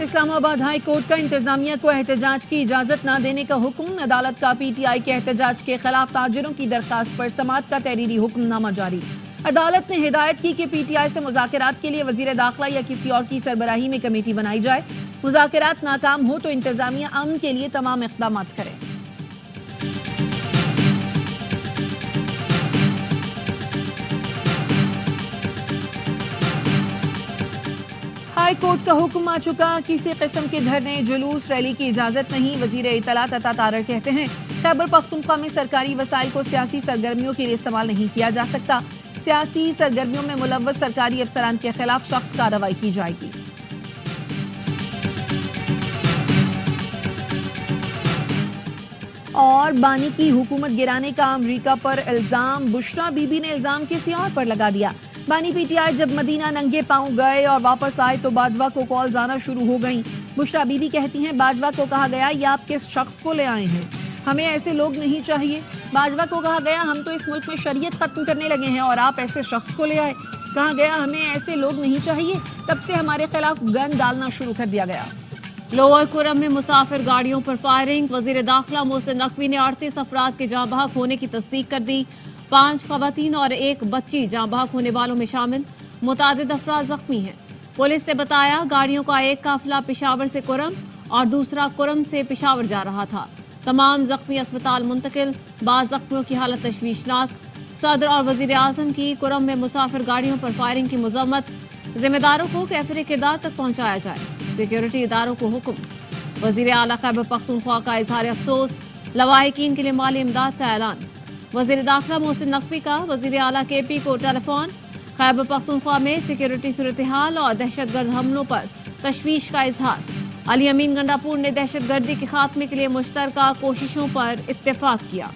Islamabad high court का इंतजामिया को एहतजाज की इजाजत न देने का हुक्म। अदालत का पीटीआई के एहतजाज के खिलाफ ताजिरों की दरखास्त पर समाअत का तहरीरी हुक्मनामा जारी। अदालत ने हिदायत की कि पीटीआई से मुज़ाकरात के लिए वजीर दाखिला या किसी और की सरबराही में कमेटी बनाई जाए। मुज़ाकरात नाकाम हो तो इंतजामिया अमन के लिए तमाम इक़दाम करे। हाई कोर्ट का हुक्म आ चुका, किसी किस्म के धरने जुलूस रैली की इजाजत नहीं। वजीर इत्तलात अता तारड़ कहते हैं खैबर पख्तूनख्वा में सरकारी वसाइल को सियासी सरगर्मियों के लिए इस्तेमाल नहीं किया जा सकता। सियासी सरगर्मियों में मुलव्वस सरकारी अफसरान के खिलाफ सख्त कार्रवाई की जाएगी। और बानी की हुकूमत गिराने का अमरीका पर इल्जाम। बुशरा बीबी ने इल्जाम किसी और पर लगा दिया। बानी पीटीआई जब मदीना नंगे पांव गए और वापस आए तो बाजवा को कॉल्स आना शुरू हो गईं। बुशरा बीबी कहती हैं बाजवा को कहा गया ये आप किस शख्स को ले आए हैं, हमें ऐसे लोग नहीं चाहिए। बाजवा को कहा गया हम तो इस मुल्क में शरीयत खत्म करने लगे हैं और आप ऐसे शख्स को ले आए। कहा गया हमें ऐसे लोग नहीं चाहिए। तब से हमारे खिलाफ गन डालना शुरू कर दिया गया। लोअर कुरम में मुसाफिर गाड़ियों पर फायरिंग। वजीर दाखिला मोहसिन नकवी ने 38 अफराद के जाँ बहक होने की तस्दीक कर दी। 5 खवातीन और 1 बच्ची जाँ बहक होने वालों में शामिल। मुतादिद अफराद जख्मी हैं। पुलिस ने बताया गाड़ियों का एक काफिला पेशावर से कुरम और दूसरा कुरम से पेशावर जा रहा था। तमाम जख्मी अस्पताल मुंतकिल। बाज़ जख्मियों की हालत तशवीशनाक। सदर और वजीर आजम की कुरम में मुसाफिर गाड़ियों पर फायरिंग की मजम्मत। जिम्मेदारों को कैफिर किरदार तक पहुंचाया जाए। सिक्योरिटी इदारों को हुक्म। वजीर आला खैबर पख्तूनख्वा का इजहार अफसोस। लवाहिकीन के लिए माली इमदाद का ऐलान। वजीर दाखिला मोहसिन नकवी का वजीर आला KP को टेलीफोन। खैबर पख्तूनख्वा में सिक्योरिटी सूरत हाल और दहशतगर्द हमलों पर तशवीश का इजहार। अली अमीन गंडापुर ने दहशतगर्दी के खात्मे के लिए मुश्तरका कोशिशों पर इत्तेफाक किया।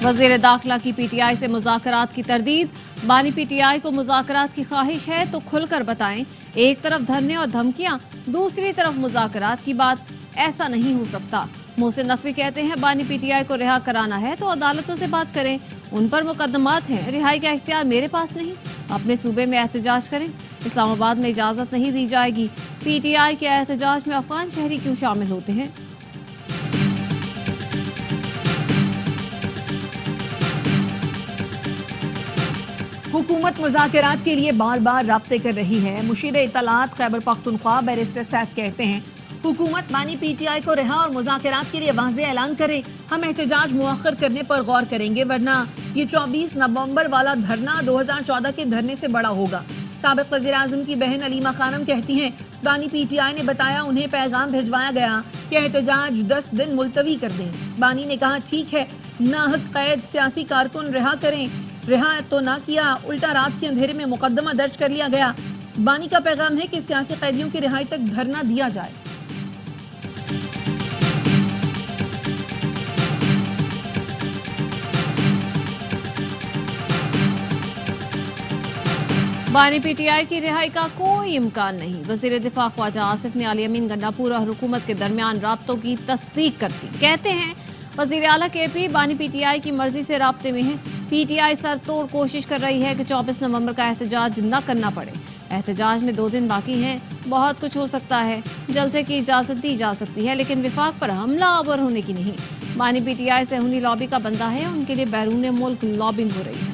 वजीर दाखिला की पीटीआई से मुज़ाकरात की तरदीद। बानी पीटीआई को मुज़ाकरात की ख्वाहिश है तो खुलकर बताएं। एक तरफ धरने और धमकियां, दूसरी तरफ मुज़ाकरात की बात, ऐसा नहीं हो सकता। मोहसिन नकवी कहते हैं बानी पीटीआई को रिहा कराना है तो अदालतों से बात करें, उन पर मुकदमात हैं, रिहाई का इख्तियार मेरे पास नहीं। अपने सूबे में एहतजाज करें, इस्लामाबाद में इजाजत नहीं दी जाएगी। पीटीआई के एहतजाज में अफगान शहरी क्यों शामिल होते हैं? हुकूमत मुज़ाकरात के लिए बार बार राब्ते कर रही है। मुशीर इत्तलात खैबर पख्तूनख्वा बैरिस्टर सैफ कहते हैं हुकूमत बानी पीटीआई को रिहा और मुज़ाकरात के लिए वाज़ेह ऐलान करे। हम एहतजाज मुअख्खर करने पर गौर करेंगे, वरना ये 24 नवंबर वाला धरना 2014 के धरने से बड़ा होगा। साबिक़ वज़ीर आज़म की बहन अलीमा खानम कहती हैं बानी पीटीआई ने बताया उन्हें पैगाम भिजवाया गया कि एहतजाज 10 दिन मुलतवी कर दें। बानी ने कहा ठीक है, नाहक कैद सियासी कारकुन रिहा करें। रिहा तो ना किया, उल्टा रात के अंधेरे में मुकदमा दर्ज कर लिया गया। बानी का पैगाम है कि सियासी कैदियों की रिहाई तक धरना दिया जाए। बानी पीटीआई की रिहाई का कोई इम्कान नहीं। वजीर दिफा ख्वाजा आसिफ ने अली अमीन गंडापुर और हुकूमत के दरमियान राब्तों की तस्दीक कर दी। कहते हैं वजीर आला KP बानी पीटीआई की मर्जी से राब्ते में है। पीटीआई सर तोड़ कोशिश कर रही है कि 24 नवंबर का एहतजाज न करना पड़े। एहतजाज में 2 दिन बाकी हैं, बहुत कुछ हो सकता है। जलसे की इजाजत दी जा सकती है लेकिन विफाक पर हमला आवर होने की नहीं। बानी पीटीआई सहूनी लॉबी का बंदा है, उनके लिए बैरून मुल्क लॉबिंग हो रही है।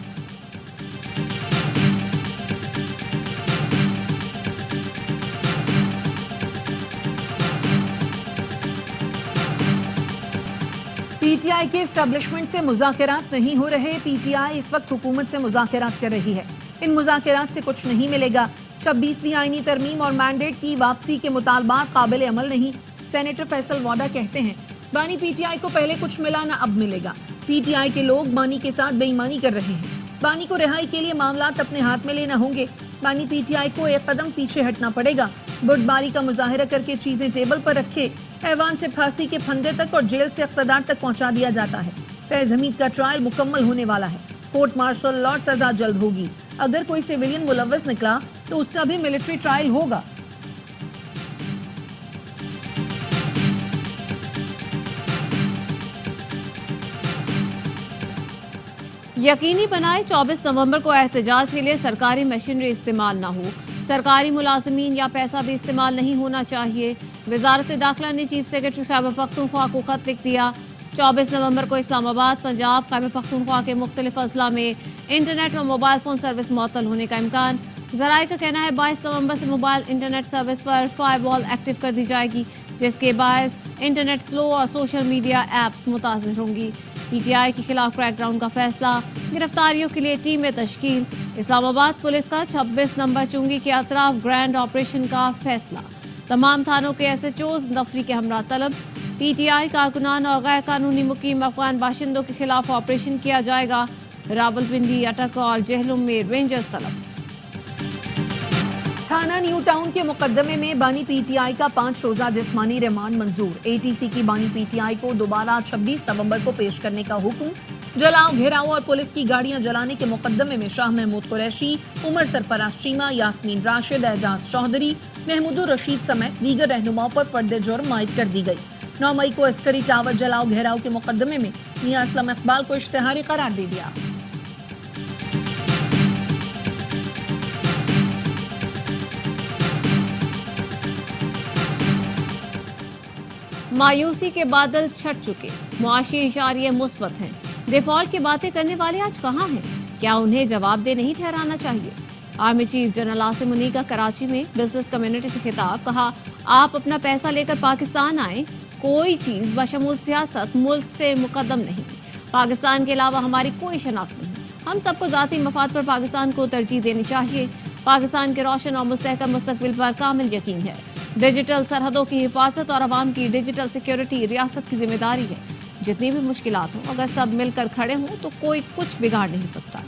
पीटीआई के एस्टेब्लिशमेंट से मुज़ाकरात नहीं हो रहे। पीटीआई इस वक्त हुकूमत से मुज़ाकरात कर रही है। इन मुज़ाकरात से कुछ नहीं मिलेगा। 26वीं आईनी तरमीम और मैंडेट की वापसी के मुतालबात काबिल अमल नहीं। सेनेटर फैसल वाडा कहते हैं बानी पीटीआई को पहले कुछ मिला ना अब मिलेगा। पीटीआई के लोग बानी के साथ बेईमानी कर रहे हैं। बानी को रिहाई के लिए मामलात अपने हाथ में लेना होंगे। बानी पीटीआई को एक कदम पीछे हटना पड़ेगा। बुर्दबारी का मुजाहिरा करके चीजें टेबल पर रखे। ऐवान से फांसी के फंदे तक और जेल से इक़्तिदार तक पहुंचा दिया जाता है। फैज हमीद का ट्रायल मुकम्मल होने वाला है। कोर्ट मार्शल और सजा जल्द होगी। अगर कोई सिविलियन मुलव्वस निकला तो उसका भी मिलिट्री ट्रायल होगा। यकीनी बनाए 24 नवंबर को एहतजाज के लिए सरकारी मशीनरी इस्तेमाल न हो। सरकारी मुलाजमीन या पैसा भी इस्तेमाल नहीं होना चाहिए। वजारत दाखिला ने चीफ सेक्रेटरी खैबर पख्तूनख्वा को खत लिख दिया। 24 नवंबर को इस्लामाबाद, पंजाब, खैबर पख्तूनख्वा के मुख्तलिफ अजला में इंटरनेट और मोबाइल फोन सर्विस मुअत्तल होने का इम्कान। जराये का कहना है 22 नवंबर से मोबाइल इंटरनेट सर्विस पर फायरवॉल एक्टिव कर दी जाएगी, जिसके बायस इंटरनेट स्लो और सोशल मीडिया ऐप्स मुतासिर होंगी। पीटीआई के खिलाफ क्रैकडाउन का फैसला, गिरफ्तारियों के लिए टीमें तश्कील। इस्लामाबाद पुलिस का 26 नंबर चुंगी के अतराफ ग्रैंड ऑपरेशन का फैसला। तमाम थानों के SHOs नफरी के हमरा तलब। पीटीआई कारकुनान और गैर कानूनी मुकीम अफगान बाशिंदों के खिलाफ ऑपरेशन किया जाएगा। रावलपिंडी, अटक और जेहलुम में रेंजर्स तलब। थाना न्यू टाउन के मुकदमे में बानी पीटीआई का 5 रोजा जिस्मानी रिमांड मंजूर। एटीसी की बानी पीटीआई को दोबारा 26 नवंबर को पेश करने का हुक्म। जलाओ, घेराव और पुलिस की गाड़ियां जलाने के मुकदमे में शाह महमूद कुरैशी, उमर सरफराज चीमा, यास्मीन राशिद, एजाज चौधरी, महमूदुर रशीद समेत दीगर रहनुमाओं पर फर्द जुर्म आयद कर दी गई। 9 मई को अस्करी टावर जलाओ घेराव के मुकदमे में मियां असलम इकबाल को इश्तेहारी करार दे दिया। मायूसी के बादल छट चुके, मुआशी इशारे मुस्बत हैं। डिफॉल्ट की बातें करने वाले आज कहां हैं? क्या उन्हें जवाबदेह नहीं ठहराना चाहिए? Army chief general Asim Munir का कराची में बिजनेस कम्युनिटी से खिताब, कहा आप अपना पैसा लेकर पाकिस्तान आए, कोई चीज बशमूल सियासत मुल्क से मुकद्दम नहीं। पाकिस्तान के अलावा हमारी कोई शनाख्त नहीं। हम सबको जाती मफाद पर पाकिस्तान को तरजीह देनी चाहिए। पाकिस्तान के रोशन और मुस्तहकम मुस्तकबिल पर कामिल यकीन है। डिजिटल सरहदों की हिफाजत और अवाम की डिजिटल सिक्योरिटी रियासत की जिम्मेदारी है। जितनी भी मुश्किलात हों, अगर सब मिलकर खड़े हों तो कोई कुछ बिगाड़ नहीं सकता।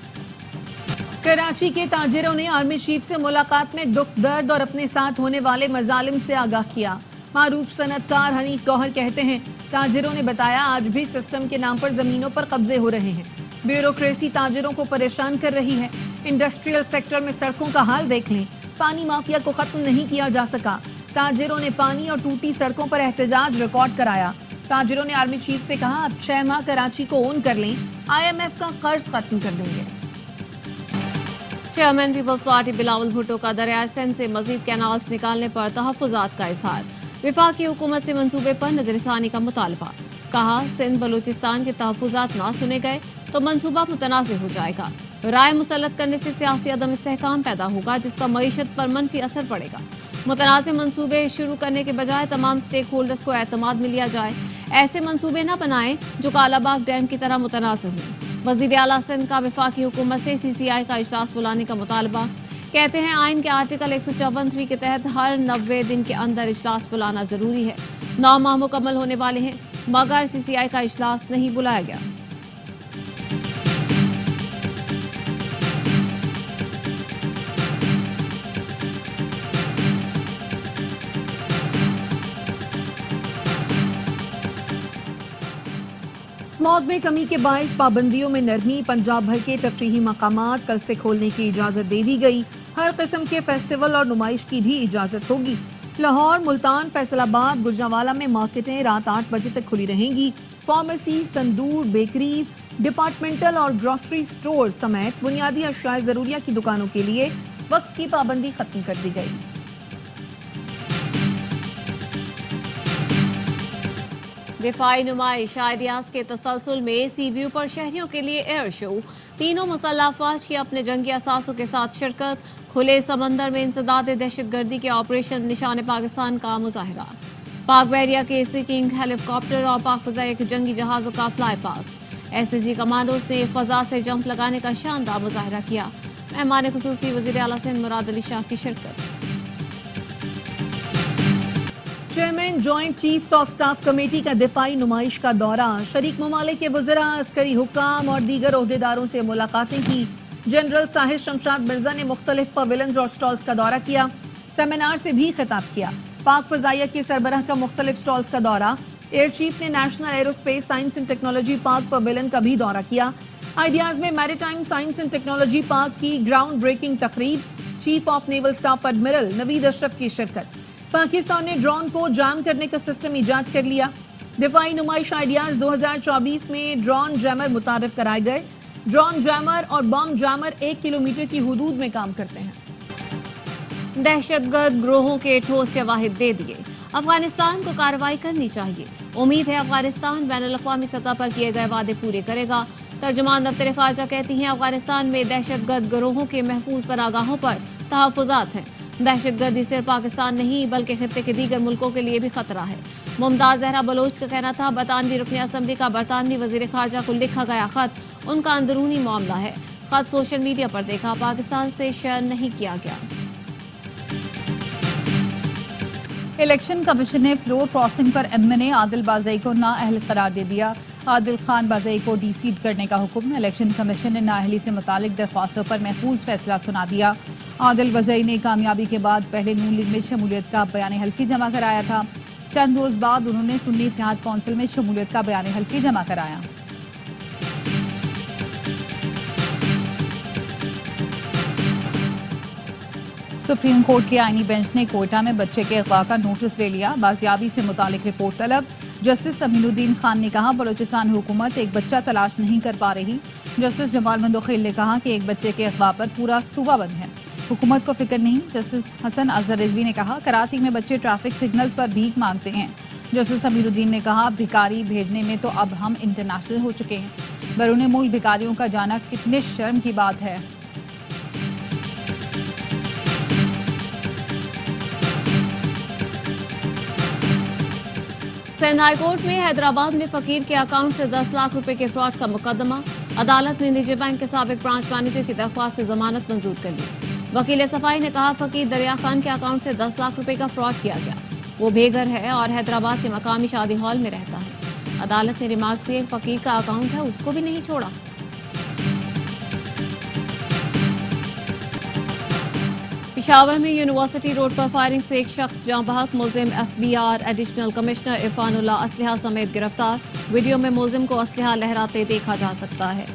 कराची के ताजिरों ने आर्मी चीफ से मुलाकात में दुख दर्द और अपने साथ होने वाले मजालिम से आगाह किया। मारूफ सनतकार हनीफ गौहर कहते हैं, ताजिरों ने बताया आज भी सिस्टम के नाम पर जमीनों पर कब्जे हो रहे हैं। ब्यूरोक्रेसी ताजिरों को परेशान कर रही है। इंडस्ट्रियल सेक्टर में सड़कों का हाल देख लें, पानी माफिया को खत्म नहीं किया जा सका। ताजिरों ने पानी और टूटी सड़कों पर एहतजाज रिकॉर्ड कराया। ताजिरों ने आर्मी चीफ से कहा अब 6 माह कराची को ओन कर लें, IMF का कर्ज खत्म कर देंगे। चेयरमैन पीपल्स पार्टी बिलावल भुट्टो का दरियाए सिंध से मजीद कैनाल्स निकालने पर तहफ्फुजात का इजहार। विफाकी हुकूमत से मंसूबे पर नजरसानी का मुतालबा। कहा सिंध बलूचिस्तान के तहफ्फुजात ना सुने गए तो मंसूबा मुतनाज़ हो जाएगा। राय मुसल्लत करने से सियासी अदम इस्तेहकाम पैदा होगा, जिसका मईशत पर मनफी असर पड़ेगा। मुतनाज़ मंसूबे शुरू करने के बजाय तमाम स्टेक होल्डर्स को एतमाद में लिया जाए। ऐसे मंसूबे न बनाएं जो कालाबाग डैम की तरह मुतनाज़ हों। वज़ीर आला सिंध का विफाकी हुकूमत से CCI का इजलास बुलाने का मुतालबा। कहते हैं आइन के आर्टिकल 154 के तहत हर 90 दिन के अंदर इजलास बुलाना जरूरी है। 9 माह मुकम्मल होने वाले हैं मगर CCI का इजलास नहीं बुलाया गया। स्मॉग में कमी के बायस पाबंदियों में नरमी। पंजाब भर के तफरीही मकामात कल से खोलने की इजाज़त दे दी गई। हर किस्म के फेस्टिवल और नुमाइश की भी इजाज़त होगी। लाहौर, मुल्तान, फैसलाबाद, गुजरांवाला में मार्केटें रात 8 बजे तक खुली रहेंगी। फार्मेसीज, तंदूर, बेकरीज, डिपार्टमेंटल और ग्रोसरी स्टोर समेत बुनियादी अशिया ज़रूरिया की दुकानों के लिए वक्त की पाबंदी खत्म कर दी गई। दिफाई नुमाइश आइडियाज के तसलसल में सी व्यू पर शहरियों के लिए एयर शो। तीनों मुसल्लह अफवाज की अपने जंगी असासों के साथ शिरकत। खुले समंदर में इंसदाद दहशतगर्दी के ऑपरेशन निशान पाकिस्तान का मुजाहरा। पाक बहरिया के सी किंग हेलीकॉप्टर और पाक फजाइया के जंगी जहाजों का फ्लाई पास्ट। SSG कमांडोज ने फजा से जंप लगाने का शानदार मुजाहरा किया। मेहमान खुसूसी वज़ीर आला सिंध मुराद अली शाह की शिरकत। Chairman joint chiefs of staff committee का दिफाई नुमाइश का दौरा। शरीक ममालिक के वज़रा, अस्करी हुक्काम और दीगर ओहदेदारों से मुलाकातें की। जनरल साहिर शमशाद मिर्जा ने मुख्तलिफ पवेलियंस और स्टॉल्स का दौरा किया। सेमिनार से भी खिताब किया। पाक फजाइया के सरबराह का मुख्तलिफ स्टॉल्स का दौरा। एयर चीफ ने national aerospace science and technology park pavilion का भी दौरा किया। आइडियाज में maritime science and technology park की ग्राउंड ब्रेकिंग तकरीब। Chief of naval staff admiral Naveed Ashraf की शिरकत। पाकिस्तान ने ड्रोन को जाम करने का सिस्टम ईजाद कर लिया। दिफाई नुमाइश आइडियाज 2024 में ड्रोन जैमर मुतारिफ कराए गए। ड्रोन जैमर और बम जैमर 1 किलोमीटर की हुदूद में काम करते हैं। दहशतगर्द ग्रोहों के ठोस शवाहिद दे दिए, अफगानिस्तान को कार्रवाई करनी चाहिए। उम्मीद है अफगानिस्तान बैनुल-अक़वामी सतह पर किए गए वादे पूरे करेगा। तर्जुमान दफ्तर खारजा कहती हैं अफगानिस्तान में दहशतगर्द गिरोहों के महफूज पनागाहों पर तहफ़्फ़ुज़ात हैं। दहशतगर्दी सिर्फ पाकिस्तान नहीं बल्कि खित्ते के दीगर मुल्कों के लिए भी खतरा है। मुमताज जहरा बलोच का कहना था बरतानवी रुकन असम्बली का बरतानवी वज़ीर खारजा को लिखा गया खत उनका अंदरूनी मामला है। खत सोशल मीडिया पर देखा, पाकिस्तान से शेयर नहीं किया गया। इलेक्शन कमीशन ने फ्लोर क्रॉसिंग पर एमएनए आदिल बाज़ई को नाअहल करार दे दिया। आदिल खान बाज़ई को डीसीट करने का हुक्म। इलेक्शन कमीशन ने नाअहली से मुतालिक दरख्वास्तों पर महफूज फैसला सुना दिया। आदिल बाज़ई ने कामयाबी के बाद पहले नून लीग में शमूलियत का बयान हल्फी जमा कराया था। चंद रोज बाद उन्होंने सुन्नी इत्तेहाद कौंसिल में शमूलियत का बयान हल्फी जमा कराया। सुप्रीम कोर्ट के आईनी बेंच ने कोयटा में बच्चे के अगवा का नोटिस ले लिया। बाजियाबी से मुतालिक रिपोर्ट तलब। जस्टिस अमीनुद्दीन खान ने कहा बलोचिस्तान हुकूमत एक बच्चा तलाश नहीं कर पा रही। जस्टिस जमाल मंदोखिल ने कहा कि एक बच्चे के अगवा पर पूरा सूबा बंद है, हुकूमत को फिक्र नहीं। जस्टिस हसन अजहर रिजवी ने कहा कराची में बच्चे ट्रैफिक सिग्नल्स पर भीख मांगते हैं। जस्टिस अमीरुद्दीन ने कहा भिखारी भेजने में तो अब हम इंटरनेशनल हो चुके हैं। बैरून मुल्क भिखारियों का जाना कितने शर्म की बात है। सिंध हाई कोर्ट में हैदराबाद में फकीर के अकाउंट से 10 लाख रुपए के फ्रॉड का मुकदमा। अदालत ने निजी बैंक के साबिक ब्रांच मैनेजर की दरख्वास्त से जमानत मंजूर कर ली। वकील सफाई ने कहा फकीर दरिया खान के अकाउंट से 10 लाख रुपए का फ्रॉड किया गया। वो बेघर है और हैदराबाद के मकामी शादी हॉल में रहता है। अदालत ने रिमार्क से फकीर का अकाउंट है उसको भी नहीं छोड़ा। पेशावर में यूनिवर्सिटी रोड पर फायरिंग से एक शख्स जाँ बहक। मुलजिम एफबीआर एडिशनल कमिश्नर इरफानुल्लाह असलहा समेत गिरफ्तार। वीडियो में मुलजिम को असलहा लहराते देखा जा सकता है।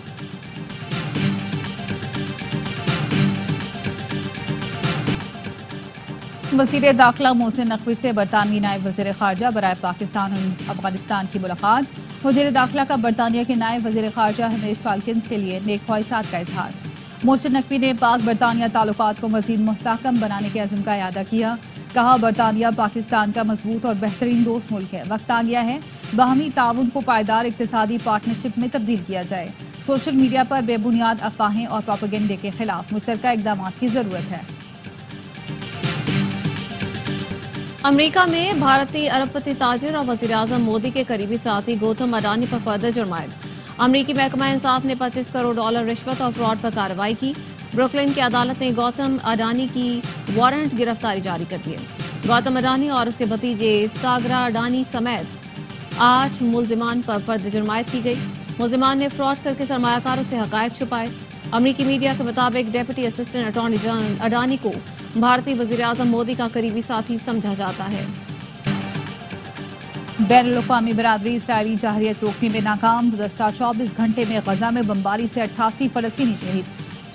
वज़ीर दाखिला मोहसिन नकवी से बरतानवी नायब वज़ीर खारजा बराए पाकिस्तान और अफगानिस्तान की मुलाकात। वज़ीर दाखिला का बरतानिया के नायब वज़ीर खारजा हमेश फाल्किंस के लिए नेक ख्वाहिशात का इजहार। मोहसिन नकवी ने पाक बरतानिया ताल्लुकात को मज़ीद मुस्तहकम बनाने के अज़्म का इआदा किया। कहा बरतानिया पाकिस्तान का मजबूत और बेहतरीन दोस्त मुल्क है। वक्त आ गया है बाहमी ताउन को पायदार इक़्तिसादी पार्टनरशिप में तब्दील किया जाए। सोशल मीडिया पर बेबुनियाद अफवाहें और प्रोपेगेंडे के खिलाफ मुश्तरका इक़दाम की ज़रूरत है। अमेरिका में भारतीय अरबपति ताजिर और वज़ीर आज़म मोदी के करीबी साथी गौतम अडानी पर फर्दर जुर्मायत। अमरीकी महकमा इंसाफ ने $25 करोड़ रिश्वत और फ्रॉड पर कार्रवाई की। ब्रुकलिन की अदालत ने गौतम अडानी की वारंट गिरफ्तारी जारी कर दी। गौतम अडानी और उसके भतीजे सागरा अडानी समेत 8 मुलजिमान पर फर्द जुर्मायत की गई। मुलजिमान ने फ्रॉड करके सरमायाकारों से हकायक छुपाए। अमरीकी मीडिया के मुताबिक deputy assistant attorney general Adani को भारतीय वज़ीर आज़म मोदी का करीबी साथी समझा जाता है। बैनुल-अक़वामी बरादरी इसराइली जाहिरियत रोकने में नाकाम। गुज़श्ता 24 घंटे में गजा में बमबारी से 88 फ़लस्तीनी शहीद।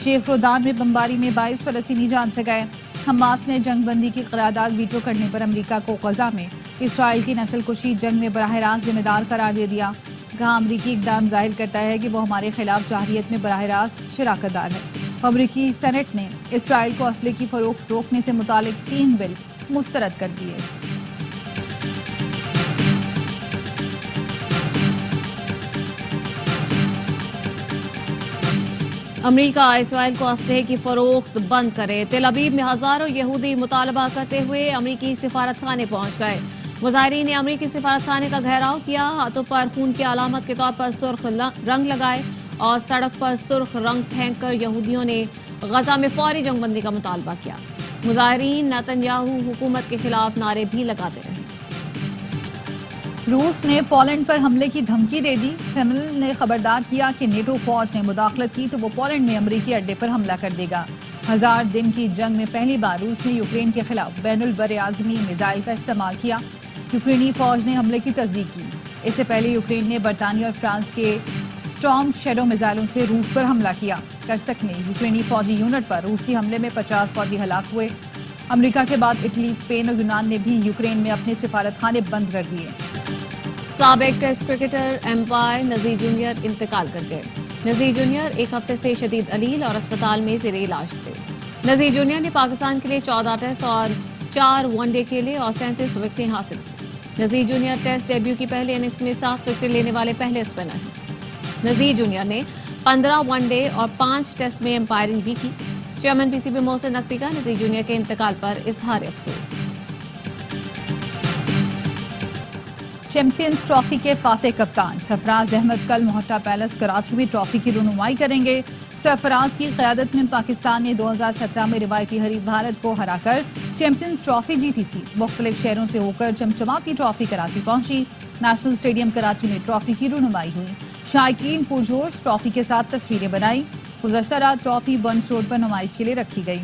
शेख रोदान में बमबारी में 22 फ़लस्तीनी जान से गए। हमास ने जंगबंदी की करारदाद वीटो करने पर अमरीका को गजा में इसराइल की नस्लकुशी जंग में बराह रास्त जिम्मेदार करार दे दिया। कहा अमरीकी इक़दाम जाहिर करता है कि वो हमारे खिलाफ जाहिरियत में बराह रास्त शराकतदार है। अमरीकी सेनेट ने इसराइल को असले की फरोख्त रोकने से मुतालिक 3 बिल मुस्तरद कर दिए। अमरीका इसराइल को असलहे की फरोख्त बंद करे। तेल अवीव में हजारों यहूदी मुतालबा करते हुए अमरीकी सिफारत खाने पहुंच गए। मुजाहिरीन ने अमरीकी सिफारत खाने का घेराव किया, हाथों पर खून की अलामत के तौर पर सुर्ख रंग लगाए और सड़क पर सुर्ख रंग फेंक कर यहूदियों ने गजा में फौरी जंगबंदी का मुतालबा किया। मुजाहिरीन नेतन्याहू हुकूमत के खिलाफ नारे भी लगाते रहे। रूस ने पोलैंड पर हमले की धमकी दे दी। क्रेमलिन ने खबरदार किया कि नेटो फौज ने मुदाखलत की तो वो पोलैंड में अमरीकी अड्डे पर हमला कर देगा। 1000 दिन की जंग में पहली बार रूस ने यूक्रेन के खिलाफ बैनुल बरआज़मी मिसाइल का इस्तेमाल किया। यूक्रेनी फौज ने हमले की तस्दीक की। इससे पहले यूक्रेन ने बरतानिया और फ्रांस के स्टॉर्म शैडो मिसाइलों से रूस पर हमला किया। कर्सक में यूक्रेनी फौजी यूनिट पर रूसी हमले में 50 फौजी हलाक हुए। अमेरिका के बाद इटली, स्पेन और यूनान ने भी यूक्रेन में अपने सिफारत खाने बंद कर दिए। साबिक टेस्ट क्रिकेटर एम्पायर नजीर जूनियर इंतकाल कर गए। नजीर जूनियर एक हफ्ते से शदीद अलील और अस्पताल में जेर इलाज थे। नजीर जूनियर ने पाकिस्तान के लिए 14 टेस्ट और 4 वनडे खेले और 37 विकेटें हासिल की। नजीर जूनियर टेस्ट डेब्यू की पहले इनिंग्स में 7 विकेट लेने वाले पहले स्पिनर हैं। नजीर जूनियर ने 15 वनडे और 5 टेस्ट में एम्पायरिंग भी की। चेयरमैन पीसीबी मोहसिन नकवी का नजीर जूनियर के इंतकाल पर इजहार अफसोस। चैंपियंस ट्रॉफी के फातेह कप्तान सरफराज अहमद कल मोहट्टा पैलेस कराची में ट्रॉफी की रुनुमाई करेंगे। सरफराज की क़यादत में पाकिस्तान ने 2017 में रिवायती हरीफ भारत को हराकर चैंपियंस ट्रॉफी जीती थी। मुख्तलिफ शहरों से होकर चमचमाती ट्रॉफी कराची पहुंची। नेशनल स्टेडियम कराची में ट्रॉफी की रुनुमाई हुई। शायकीन पुरजोश ट्रॉफी के साथ तस्वीरें बनाई। गुज़श्ता रात ट्रॉफी बंस रोड पर नुमाइश के लिए रखी गई।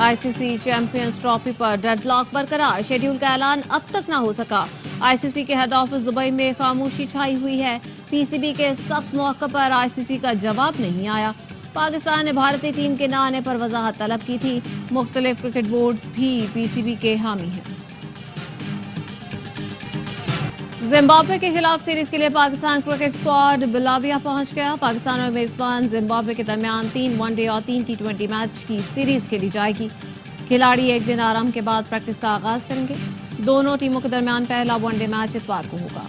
आईसीसी चैंपियंस ट्रॉफी पर डेडलॉक बरकरार, शेड्यूल का ऐलान अब तक न हो सका। आईसीसी के हेड ऑफिस दुबई में खामोशी छाई हुई है। पीसीबी के सख्त मौके पर आईसीसी का जवाब नहीं आया। पाकिस्तान ने भारतीय टीम के न आने पर वजाहत तलब की थी। मुख्तलिफ क्रिकेट बोर्ड्स भी पीसीबी के हामी हैं। जिम्बाब्वे के खिलाफ सीरीज के लिए पाकिस्तान क्रिकेट स्क्वाड बिलाविया पहुंच गया। पाकिस्तान और मेजबान जिम्बाब्वे के दरमियान 3 वनडे और 3 टी20 मैच की सीरीज खेली जाएगी। खिलाड़ी एक दिन आराम के बाद प्रैक्टिस का आगाज करेंगे। दोनों टीमों के दरमियान पहला वनडे मैच इतवार को होगा।